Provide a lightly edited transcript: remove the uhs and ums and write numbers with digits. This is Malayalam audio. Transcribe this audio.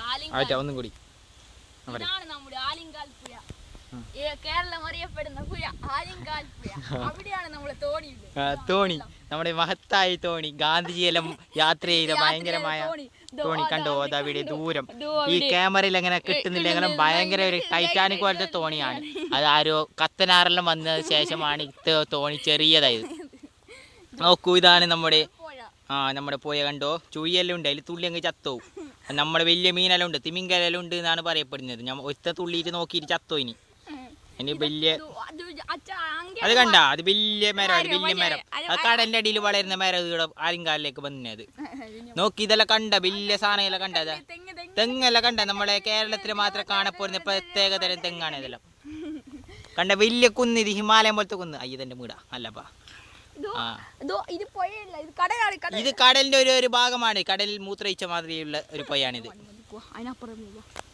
ആയിട്ടാ ഒന്നും കൂടി ഇതാണ് നമ്മുടെ ആലിങ്കാൽ പുഴ. കേരളം അറിയപ്പെടുന്ന പുഴ ആലിങ്കാൽ പുഴ. അവിടെയാണ് നമ്മളെ തോണി, നമ്മുടെ മഹത്തായ തോണി, ഗാന്ധിജിയെല്ലാം യാത്ര ചെയ്ത ഭയങ്കരമായ തോണി കണ്ടോ അതവിടെ ദൂരം. ഈ ക്യാമറയിൽ എങ്ങനെ കിട്ടുന്നില്ലെങ്കിലും ഭയങ്കര ഒരു ടൈറ്റാനിക് പോലത്തെ തോണിയാണ്. അത് ആരോ കത്തനാറെല്ലാം വന്നതിന് ശേഷമാണ് തോണി ചെറിയതായത്. നോക്കൂ, ഇതാണ് നമ്മുടെ നമ്മുടെ പുഴ കണ്ടോ. ചുഴിയെല്ലാം ഉണ്ട്, അതിൽ തുള്ളി അങ്ങ് ചത്തോവും. നമ്മുടെ വലിയ മീനെല്ലാം ഉണ്ട്, തിമിംഗലെല്ലാം ഉണ്ട് എന്നാണ് പറയപ്പെടുന്നത്. ഒറ്റ തുള്ളിയിട്ട് നോക്കിയിട്ട് ചത്തോ. ഇനി വലിയ അത് കണ്ട, അത് വലിയ മരം, അത് വലിയ മരം, അത് കടലിന്റെ അടിയിൽ വളരുന്ന മരം ഇവിടെ ആലിങ്കാലിലേക്ക് വന്നത്. നോക്കി ഇതെല്ലാം കണ്ട, വലിയ സാധനങ്ങളെല്ലാം കണ്ടത്, തെങ്ങെല്ലാം കണ്ട. നമ്മളെ കേരളത്തിൽ മാത്രം കാണപ്പെടുന്ന പ്രത്യേക തരം തെങ്ങാണ് ഇതെല്ലാം. കണ്ട വലിയ കുന്ന്, ഇത് ഹിമാലയം പോലത്തെ കുന്ന്. അയ്യതിന്റെ വീടാ അല്ലപ്പാ. ഇത് കടലിന്റെ ഒരു ഭാഗമാണ്. കടലിൽ മൂത്രയിച്ച മാതിരിയുള്ള ഒരു പൊയ്യാണിത്.